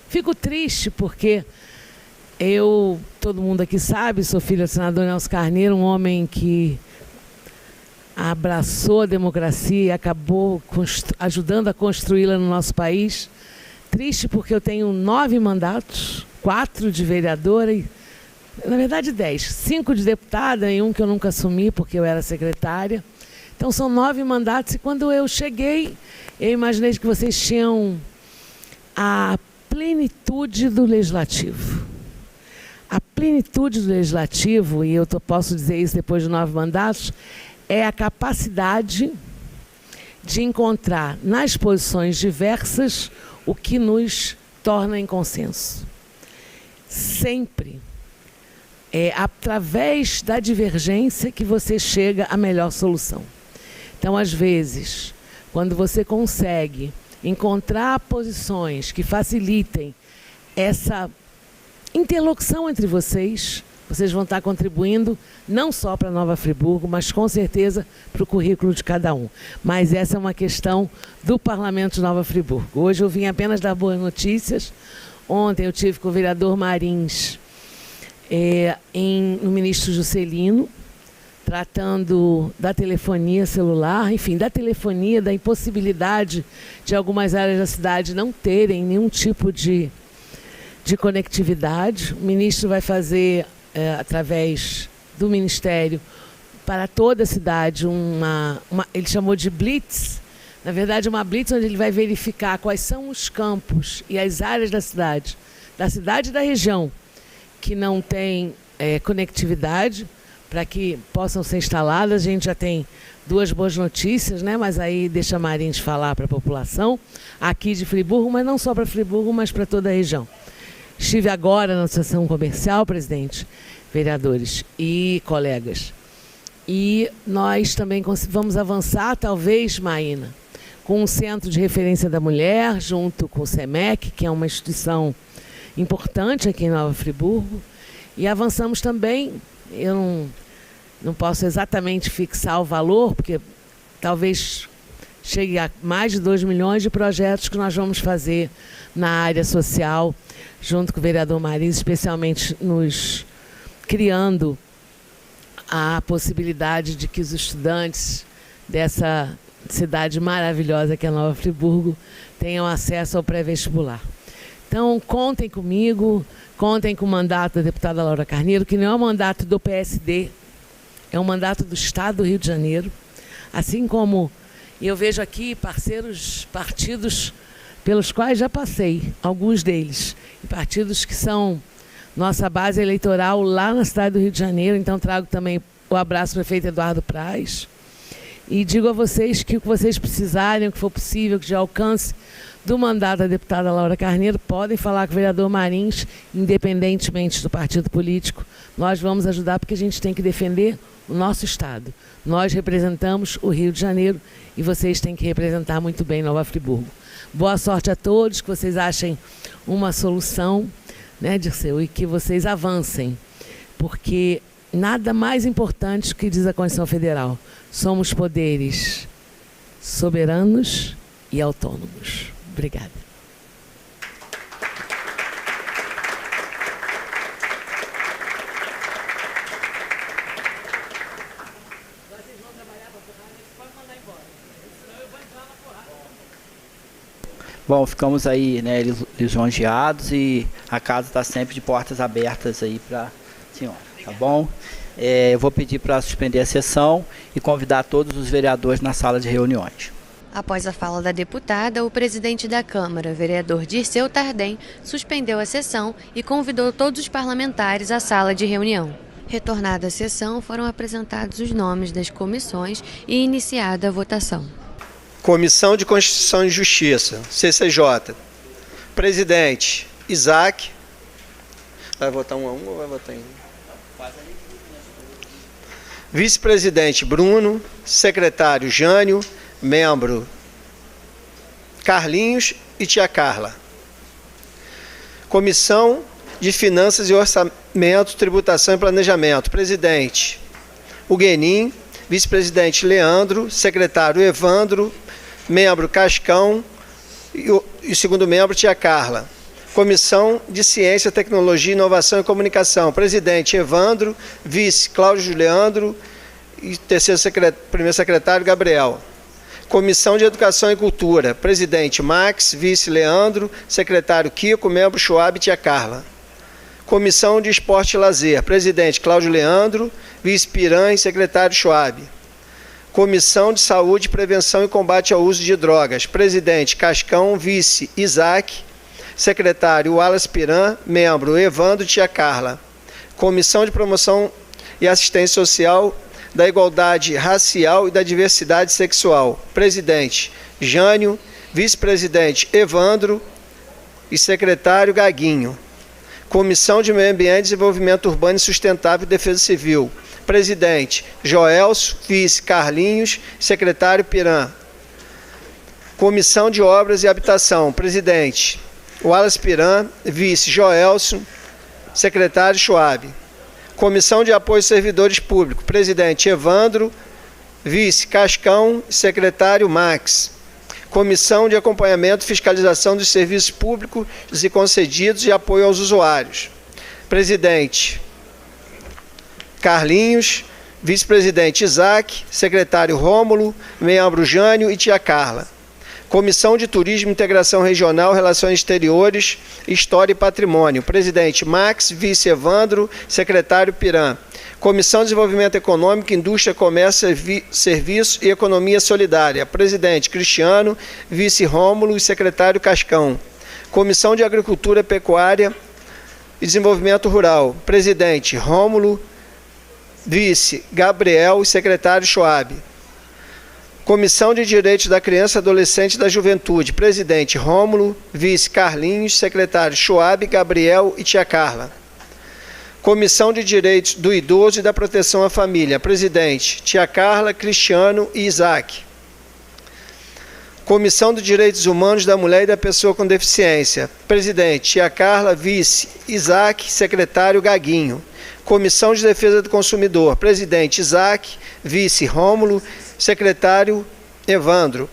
Fico triste porque todo mundo aqui sabe, sou filha do senador Nelson Carneiro, um homem que abraçou a democracia e acabou ajudando a construí-la no nosso país. Triste porque eu tenho 9 mandatos, 4 de vereadora e, na verdade, 10. 5 de deputada e um que eu nunca assumi porque eu era secretária. Então são 9 mandatos e quando eu cheguei, eu imaginei que vocês tinham a plenitude do legislativo. A plenitude do legislativo, e eu posso dizer isso depois de 9 mandatos, é a capacidade de encontrar nas posições diversas o que nos torna em consenso. Sempre é através da divergência que você chega à melhor solução. Então, às vezes, quando você consegue encontrar posições que facilitem essa interlocução entre vocês, vocês vão estar contribuindo não só para Nova Friburgo, mas com certeza para o currículo de cada um. Mas essa é uma questão do Parlamento de Nova Friburgo. Hoje eu vim apenas dar boas notícias. Ontem eu tive com o vereador Marins no ministro Juscelino, tratando da telefonia celular, enfim, da telefonia, da impossibilidade de algumas áreas da cidade não terem nenhum tipo de conectividade. O ministro vai fazer, através do Ministério, para toda a cidade, ele chamou de blitz, na verdade uma blitz onde ele vai verificar quais são os campos e as áreas da cidade e da região que não tem conectividade, para que possam ser instaladas. A gente já tem 2 boas notícias, né? Mas aí deixa a Marins falar para a população aqui de Friburgo, mas não só para Friburgo, mas para toda a região. Estive agora na Associação Comercial, presidente, vereadores e colegas. E nós também vamos avançar, talvez, Maína, com um centro de referência da mulher, junto com o SEMEC, que é uma instituição importante aqui em Nova Friburgo. E avançamos também, eu não posso exatamente fixar o valor, porque talvez chegue a mais de 2 milhões de projetos que nós vamos fazer na área social, junto com o vereador Marins, especialmente nos criando a possibilidade de que os estudantes dessa cidade maravilhosa que é Nova Friburgo tenham acesso ao pré-vestibular. Então, contem comigo, contem com o mandato da deputada Laura Carneiro, que não é um mandato do PSD, é um mandato do Estado do Rio de Janeiro, assim como eu vejo aqui partidos pelos quais já passei, alguns deles, e partidos que são nossa base eleitoral lá na cidade do Rio de Janeiro. Então trago também o abraço do prefeito Eduardo Praz e digo a vocês que o que vocês precisarem, o que for possível, que de alcance do mandato da deputada Laura Carneiro, podem falar com o vereador Marins, independentemente do partido político. Nós vamos ajudar, porque a gente tem que defender o nosso Estado. Nós representamos o Rio de Janeiro e vocês têm que representar muito bem Nova Friburgo. Boa sorte a todos, que vocês achem uma solução, né, Dirceu, e que vocês avancem, porque nada mais importante que diz a Constituição Federal. Somos poderes soberanos e autônomos. Obrigada. Bom, ficamos aí, né, lisonjeados, e a casa está sempre de portas abertas aí para a senhora, tá bom? Eu vou pedir para suspender a sessão e convidar todos os vereadores na sala de reuniões. Após a fala da deputada, o presidente da Câmara, vereador Dirceu Tardem, suspendeu a sessão e convidou todos os parlamentares à sala de reunião. Retornada a sessão, foram apresentados os nomes das comissões e iniciada a votação. Comissão de Constituição e Justiça, CCJ. Presidente, Isaac. Vai votar 1 a 1 ou vai votar em 1? Vice-presidente, Bruno. Secretário, Jânio. Membro, Carlinhos e tia Carla. Comissão de Finanças e Orçamento, Tributação e Planejamento. Presidente, Huguenin. Vice-presidente, Leandro. Secretário, Evandro. Membro, Cascão. E segundo membro, tia Carla. Comissão de Ciência, Tecnologia, Inovação e Comunicação. Presidente, Evandro. Vice, Cláudio Leandro. E primeiro secretário, Gabriel. Comissão de Educação e Cultura. Presidente, Max. Vice, Leandro. Secretário, Kiko. Membro, Schwab e tia Carla. Comissão de Esporte e Lazer. Presidente, Cláudio Leandro. Vice, Piranha e secretário, Schwab. Comissão de Saúde, Prevenção e Combate ao Uso de Drogas. Presidente, Cascão. Vice, Isaac. Secretário, Wallace Piran. Membro, Evandro, tia Carla. Comissão de Promoção e Assistência Social da Igualdade Racial e da Diversidade Sexual. Presidente, Jânio. Vice-presidente, Evandro. E secretário, Gaguinho. Comissão de Meio Ambiente, Desenvolvimento Urbano e Sustentável e Defesa Civil. Presidente, Joelso. Vice, Carlinhos. Secretário, Piran. Comissão de Obras e Habitação. Presidente, Wallace Piran. Vice, Joelso. Secretário, Schwab. Comissão de Apoio aos Servidores Públicos. Presidente, Evandro. Vice, Cascão. Secretário, Max. Comissão de Acompanhamento e Fiscalização dos Serviços Públicos e Concedidos e Apoio aos Usuários. Presidente, Carlinhos. Vice-presidente, Isaac. Secretário, Rômulo. Membro, Jânio e tia Carla. Comissão de Turismo, Integração Regional, Relações Exteriores, História e Patrimônio. Presidente, Max. Vice, Evandro. Secretário, Piran. Comissão de Desenvolvimento Econômico, Indústria, Comércio, Serviço e Economia Solidária. Presidente, Cristiano. Vice, Rômulo e secretário, Cascão. Comissão de Agricultura, Pecuária e Desenvolvimento Rural. Presidente, Rômulo. Vice, Gabriel e secretário, Schwab. Comissão de Direitos da Criança, Adolescente e da Juventude. Presidente, Rômulo. Vice, Carlinhos. Secretário, Schwab, Gabriel e tia Carla. Comissão de Direitos do Idoso e da Proteção à Família. Presidente, tia Carla, Cristiano e Isaac. Comissão de Direitos Humanos da Mulher e da Pessoa com Deficiência. Presidente, tia Carla. Vice, Isaac. Secretário, Gaguinho. Comissão de Defesa do Consumidor. Presidente, Isaac. Vice, Rômulo. Secretário, Evandro.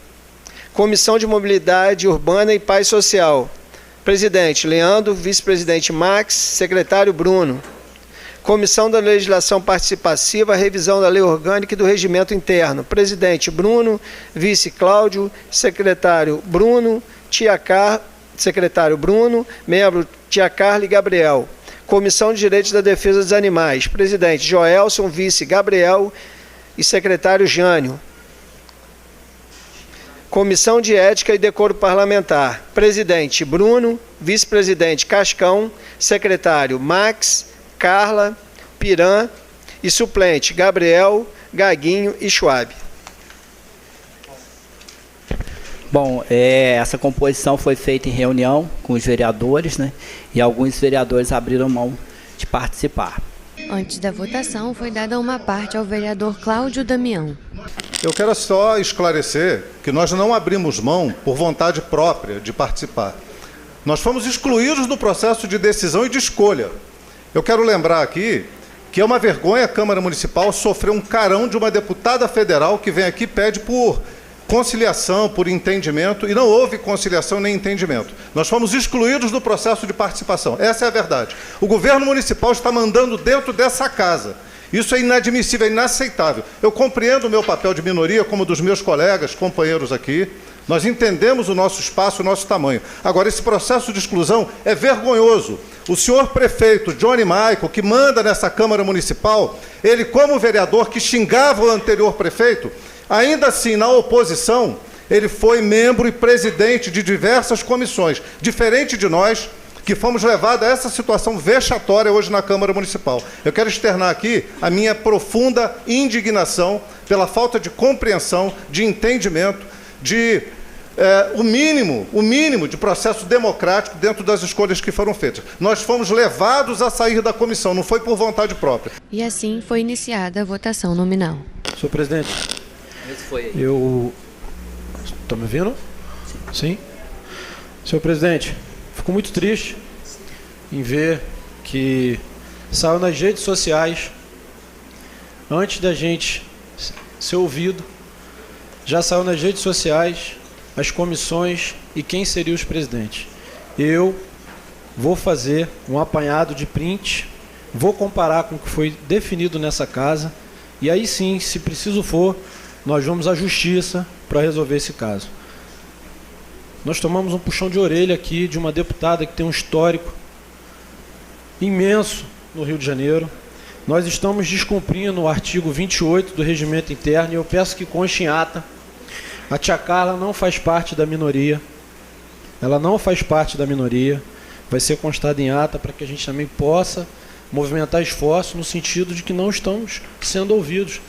Comissão de Mobilidade Urbana e Paz Social. Presidente, Leandro. Vice-presidente, Max. Secretário, Bruno. Comissão da Legislação Participativa, Revisão da Lei Orgânica e do Regimento Interno. Presidente, Bruno. Vice, Cláudio. Secretário, Bruno. Secretário, Bruno. Membro, tia Carla e Gabriel. Comissão de Direitos da Defesa dos Animais. Presidente, Joelson. Vice, Gabriel. E secretário, Jânio. Comissão de Ética e Decoro Parlamentar. Presidente, Bruno. Vice-presidente, Cascão. Secretário, Max, Carla, Piran. E suplente, Gabriel, Gaguinho e Schwab. Bom, essa composição foi feita em reunião com os vereadores, né? E alguns vereadores abriram mão de participar. Antes da votação, foi dada uma parte ao vereador Cláudio Damião. Eu quero só esclarecer que nós não abrimos mão por vontade própria de participar. Nós fomos excluídos do processo de decisão e de escolha. Eu quero lembrar aqui que é uma vergonha a Câmara Municipal sofrer um carão de uma deputada federal que vem aqui e pede por conciliação, por entendimento, e não houve conciliação nem entendimento. Nós fomos excluídos do processo de participação. Essa é a verdade. O governo municipal está mandando dentro dessa casa. Isso é inadmissível, é inaceitável. Eu compreendo o meu papel de minoria, como dos meus colegas, companheiros aqui. Nós entendemos o nosso espaço, o nosso tamanho. Agora, esse processo de exclusão é vergonhoso. O senhor prefeito, Johnny Michael, que manda nessa Câmara Municipal, ele, como vereador que xingava o anterior prefeito, ainda assim, na oposição, ele foi membro e presidente de diversas comissões, diferente de nós, que fomos levados a essa situação vexatória hoje na Câmara Municipal. Eu quero externar aqui a minha profunda indignação pela falta de compreensão, de entendimento, de o mínimo de processo democrático dentro das escolhas que foram feitas. Nós fomos levados a sair da comissão, não foi por vontade própria. E assim foi iniciada a votação nominal. Senhor presidente, eu... Está me ouvindo? Sim. Senhor presidente, fico muito triste em ver que saiu nas redes sociais, antes da gente ser ouvido, já saiu nas redes sociais as comissões e quem seria os presidentes. Eu vou fazer um apanhado de print, vou comparar com o que foi definido nessa casa, e aí sim, se preciso for, nós vamos à justiça para resolver esse caso. Nós tomamos um puxão de orelha aqui de uma deputada que tem um histórico imenso no Rio de Janeiro, nós estamos descumprindo o artigo 28 do Regimento Interno e eu peço que conste em ata. A tia Carla não faz parte da minoria. Ela não faz parte da minoria. Vai ser constado em ata para que a gente também possa movimentar esforços no sentido de que não estamos sendo ouvidos.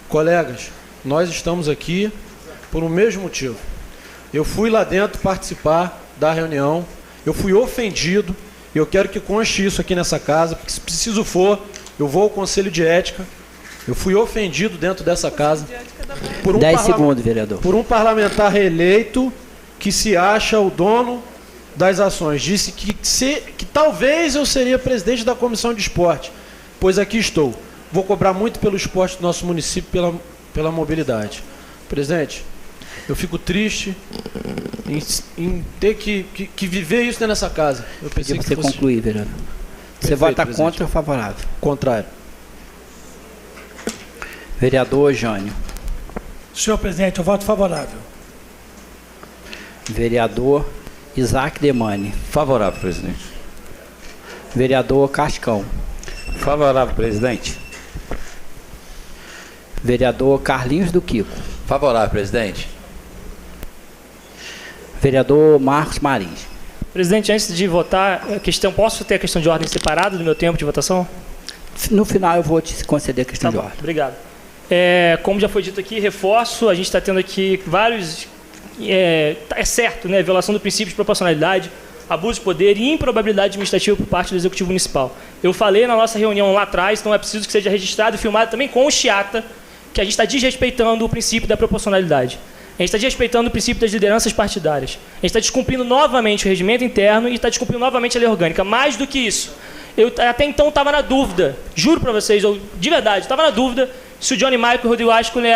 Colegas, nós estamos aqui por um mesmo motivo. Eu fui lá dentro participar da reunião, eu fui ofendido, e eu quero que conste isso aqui nessa casa, porque se preciso for, eu vou ao Conselho de Ética. Eu fui ofendido dentro dessa casa por 10 segundos, vereador. Por um parlamentar reeleito que se acha o dono das ações. Disse que talvez eu seria presidente da Comissão de Esporte, pois aqui estou. Vou cobrar muito pelo esporte do nosso município, pela mobilidade. Presidente, eu fico triste em ter que viver isso dentro dessa casa. Eu pensei que você fosse... concluir, vereador. Você vota contra ou favorável? Contrário. Vereador Jânio. Senhor presidente, eu voto favorável. Vereador Isaac Demani. Favorável, presidente. Vereador Cascão. Favorável, presidente. Vereador Carlinhos do Kiko. Favorável, presidente. Vereador Marcos Marins. Presidente, antes de votar, posso ter a questão de ordem separada do meu tempo de votação? No final eu vou te conceder a questão de ordem. Obrigado. Como já foi dito aqui, reforço, a gente está tendo aqui vários... É certo, né? Violação do princípio de proporcionalidade, abuso de poder e improbabilidade administrativa por parte do Executivo Municipal. Eu falei na nossa reunião lá atrás, então é preciso que seja registrado e filmado também com o Chiata, que a gente está desrespeitando o princípio da proporcionalidade. A gente está desrespeitando o princípio das lideranças partidárias. A gente está descumprindo novamente o regimento interno e está descumprindo novamente a lei orgânica. Mais do que isso, eu até então estava na dúvida, juro para vocês, de verdade, estava na dúvida se o Johnny Michael e o Rodrigo Ascoli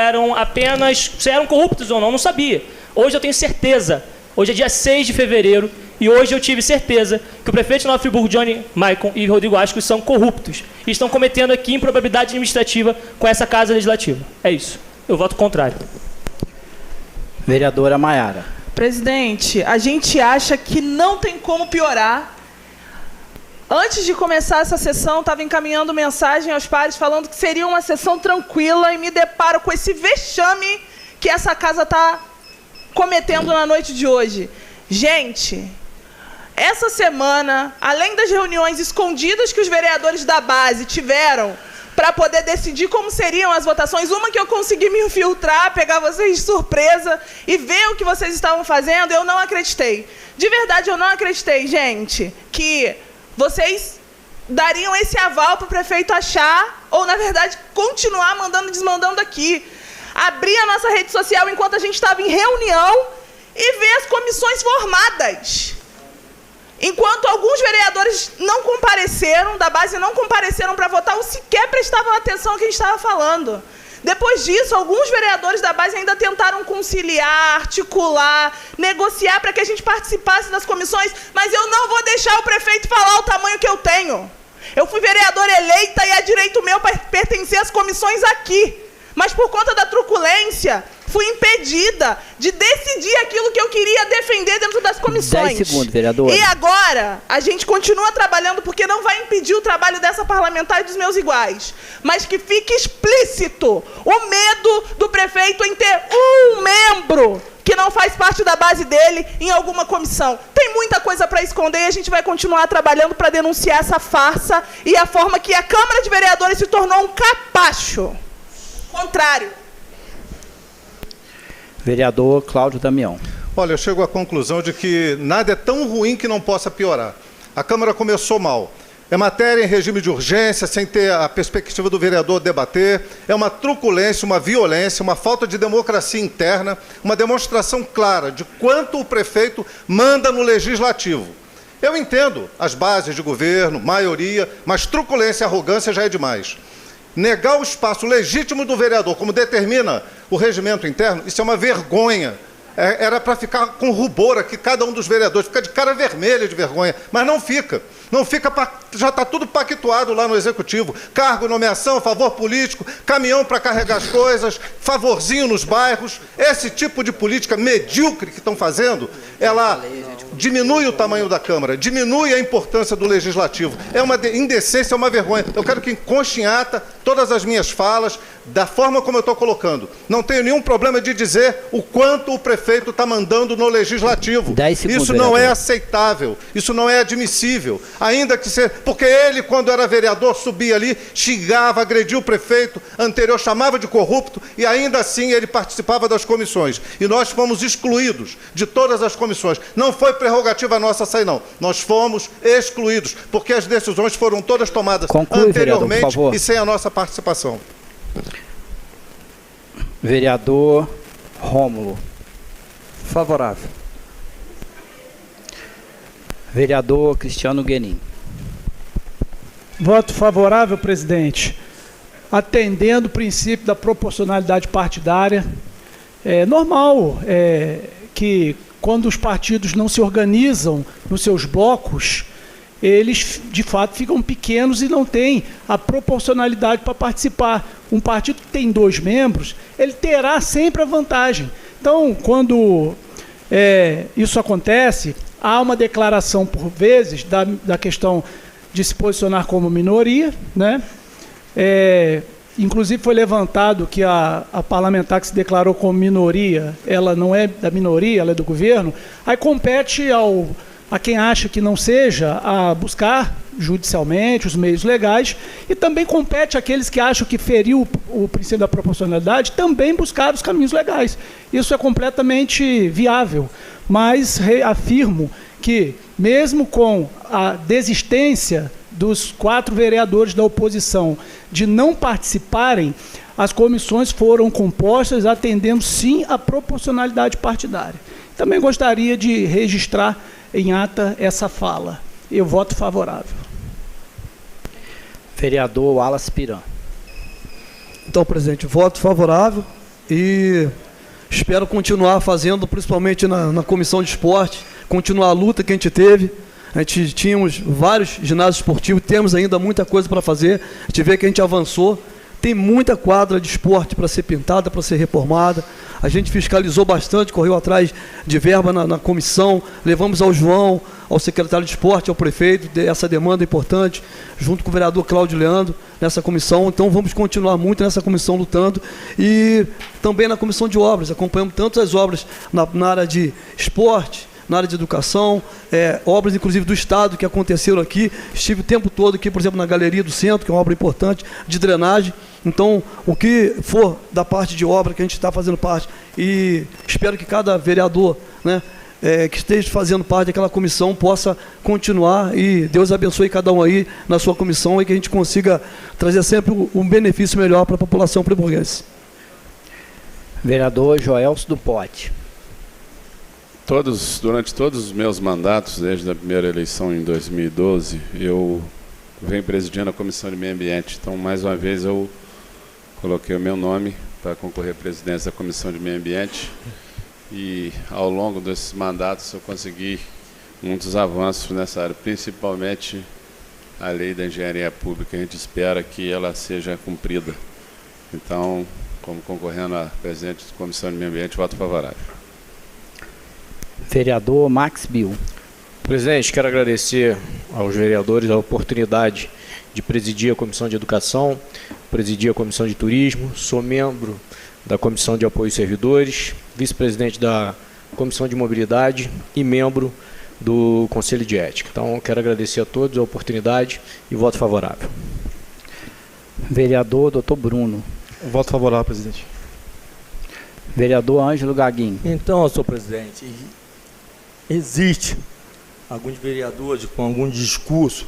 se eram corruptos ou não sabia. Hoje eu tenho certeza, hoje é dia 6 de fevereiro, e hoje eu tive certeza que o prefeito de Nova Friburgo, Johnny Michael e Rodrigo Ascoli são corruptos e estão cometendo aqui improbabilidade administrativa com essa Casa Legislativa. É isso. Eu voto contrário. Vereadora Maiara. Presidente, a gente acha que não tem como piorar. Antes de começar essa sessão, estava encaminhando mensagem aos pares falando que seria uma sessão tranquila e me deparo com esse vexame que essa casa está cometendo na noite de hoje. Gente, essa semana, além das reuniões escondidas que os vereadores da base tiveram para poder decidir como seriam as votações, uma que eu consegui me infiltrar, pegar vocês de surpresa e ver o que vocês estavam fazendo, eu não acreditei. De verdade, eu não acreditei, gente, que vocês dariam esse aval para o prefeito achar, ou, na verdade, continuar mandando e desmandando aqui. Abrir a nossa rede social enquanto a gente estava em reunião e ver as comissões formadas. Enquanto alguns vereadores não compareceram, da base não compareceram para votar, ou sequer prestavam atenção ao que a gente estava falando. Depois disso, alguns vereadores da base ainda tentaram conciliar, articular, negociar para que a gente participasse das comissões, mas eu não vou deixar o prefeito falar o tamanho que eu tenho. Eu fui vereadora eleita e é direito meu para pertencer às comissões aqui. Mas por conta da truculência, fui impedida de decidir aquilo que eu queria defender dentro das comissões. 10 segundos, vereador. E agora, a gente continua trabalhando porque não vai impedir o trabalho dessa parlamentar e dos meus iguais. Mas que fique explícito o medo do prefeito em ter um membro que não faz parte da base dele em alguma comissão. Tem muita coisa para esconder e a gente vai continuar trabalhando para denunciar essa farsa e a forma que a Câmara de Vereadores se tornou um capacho. Contrário. Vereador Cláudio Damião. Olha, eu chego à conclusão de que nada é tão ruim que não possa piorar. A Câmara começou mal. É matéria em regime de urgência, sem ter a perspectiva do vereador debater. É uma truculência, uma violência, uma falta de democracia interna, uma demonstração clara de quanto o prefeito manda no legislativo. Eu entendo as bases de governo, maioria, mas truculência e arrogância já é demais. Negar o espaço legítimo do vereador, como determina o regimento interno, isso é uma vergonha. Era para ficar com rubor aqui, cada um dos vereadores, fica de cara vermelha de vergonha, mas não fica. Não fica, já está tudo pactuado lá no Executivo. Cargo, nomeação, favor político, caminhão para carregar as coisas, favorzinho nos bairros. Esse tipo de política medíocre que estão fazendo, ela diminui o tamanho da Câmara, diminui a importância do Legislativo. É uma indecência, é uma vergonha. Eu quero que conste em ata todas as minhas falas, da forma como eu estou colocando. Não tenho nenhum problema de dizer o quanto o prefeito está mandando no Legislativo. 10 segundos, isso não vereador. é aceitável, isso não é admissível. Ainda que seja... Porque ele, quando era vereador, subia ali, xingava, agredia o prefeito anterior, chamava de corrupto, e ainda assim ele participava das comissões. E nós fomos excluídos de todas as comissões. Não foi prerrogativa nossa sair, não. Nós fomos excluídos, porque as decisões foram todas tomadas Conclui, vereador, por anteriormente favor. e sem a nossa participação. Vereador Rômulo. Favorável. Vereador Cristiano Guenin. Voto favorável, presidente. Atendendo o princípio da proporcionalidade partidária, é normal que quando os partidos não se organizam nos seus blocos, eles de fato ficam pequenos e não têm a proporcionalidade para participar. Um partido que tem 2 membros, ele terá sempre a vantagem. Então, quando isso acontece, há uma declaração por vezes da questão de se posicionar como minoria, né? Inclusive foi levantado que a parlamentar que se declarou como minoria, ela não é da minoria, ela é do governo. Aí compete a quem acha que não seja a buscar judicialmente os meios legais, e também compete àqueles que acham que feriu o princípio da proporcionalidade também buscar os caminhos legais. Isso é completamente viável, mas reafirmo que, mesmo com a desistência dos 4 vereadores da oposição de não participarem, as comissões foram compostas atendendo sim à proporcionalidade partidária. Também gostaria de registrar em ata essa fala. Eu voto favorável. Vereador Wallace Piran. Então, presidente, voto favorável e espero continuar fazendo, principalmente na comissão de esporte, continuar a luta que a gente teve. A gente tínhamos vários ginásios esportivos, temos ainda muita coisa para fazer. A gente vê que a gente avançou. Tem muita quadra de esporte para ser pintada, para ser reformada. A gente fiscalizou bastante, correu atrás de verba na comissão. Levamos ao João, ao secretário de esporte, ao prefeito, essa demanda importante, junto com o vereador Cláudio Leandro, nessa comissão. Então vamos continuar muito nessa comissão lutando. E também na comissão de obras. Acompanhamos tanto as obras na área de esporte, na área de educação, obras inclusive do Estado que aconteceram aqui. Estive o tempo todo aqui, por exemplo, na Galeria do Centro, que é uma obra importante de drenagem. Então, o que for da parte de obra que a gente está fazendo parte, e espero que cada vereador, né, que esteja fazendo parte daquela comissão possa continuar, e Deus abençoe cada um aí na sua comissão e que a gente consiga trazer sempre um benefício melhor para a população friburguense. Vereador Joelso do Pote. Durante todos os meus mandatos, desde a primeira eleição em 2012, eu venho presidindo a Comissão de Meio Ambiente. Então, mais uma vez, eu coloquei o meu nome para concorrer à presidência da Comissão de Meio Ambiente. E, ao longo desses mandatos, eu consegui muitos avanços nessa área, principalmente a lei da engenharia pública. A gente espera que ela seja cumprida. Então, como concorrendo a presidente da Comissão de Meio Ambiente, voto favorável. Vereador Max Bill. Presidente, quero agradecer aos vereadores a oportunidade de presidir a Comissão de Educação, presidir a Comissão de Turismo, sou membro da Comissão de Apoio aos Servidores, vice-presidente da Comissão de Mobilidade e membro do Conselho de Ética. Então, quero agradecer a todos a oportunidade e voto favorável. Vereador Dr. Bruno. Voto favorável, presidente. Vereador Ângelo Gaguinho. Então, senhor presidente, existe alguns vereadores com algum discurso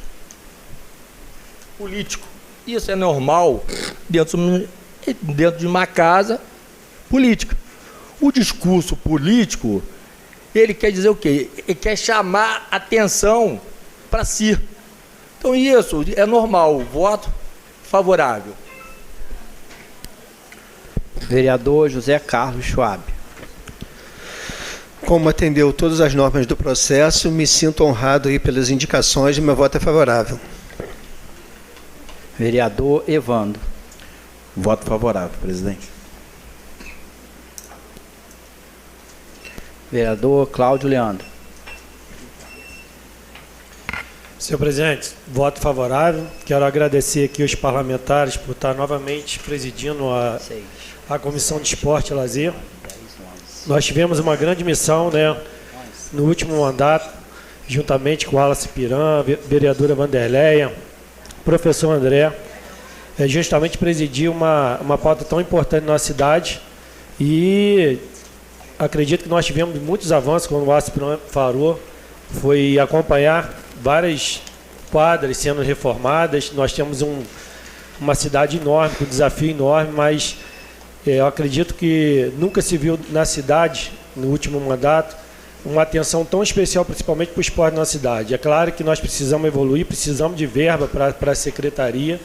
político. Isso é normal dentro de uma casa política. O discurso político, ele quer dizer o quê? Ele quer chamar atenção para si. Então isso é normal. Voto favorável. Vereador José Carlos Schwab. Como atendeu todas as normas do processo, me sinto honrado aí pelas indicações e meu voto é favorável. Vereador Evandro. Voto favorável, presidente. Vereador Cláudio Leandro. Senhor presidente, voto favorável. Quero agradecer aqui os parlamentares por estar novamente presidindo a Comissão de Esporte e Lazer. Nós tivemos uma grande missão, né, no último mandato, juntamente com o Wallace Piran, vereadora Vanderleia, professor André, justamente presidir uma pauta tão importante na nossa cidade. E acredito que nós tivemos muitos avanços, como o Wallace Piran falou, foi acompanhar várias quadras sendo reformadas. Nós temos uma cidade enorme, com um desafio enorme, mas eu acredito que nunca se viu na cidade, no último mandato, uma atenção tão especial, principalmente para o esporte na cidade. É claro que nós precisamos evoluir, precisamos de verba para a secretaria,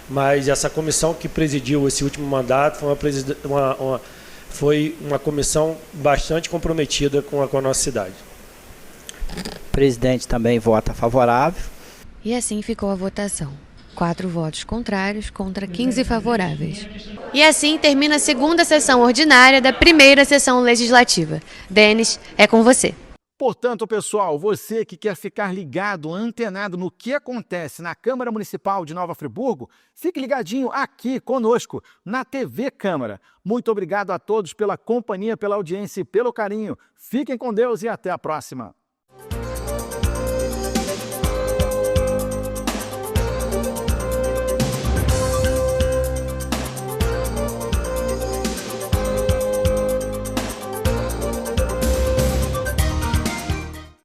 mas essa comissão que presidiu esse último mandato foi uma comissão bastante comprometida com a nossa cidade. O presidente também vota favorável. E assim ficou a votação. 4 votos contrários contra 15 favoráveis. E assim termina a segunda sessão ordinária da primeira sessão legislativa. Denis, é com você. Portanto, pessoal, você que quer ficar ligado, antenado no que acontece na Câmara Municipal de Nova Friburgo, fique ligadinho aqui conosco, na TV Câmara. Muito obrigado a todos pela companhia, pela audiência e pelo carinho. Fiquem com Deus e até a próxima.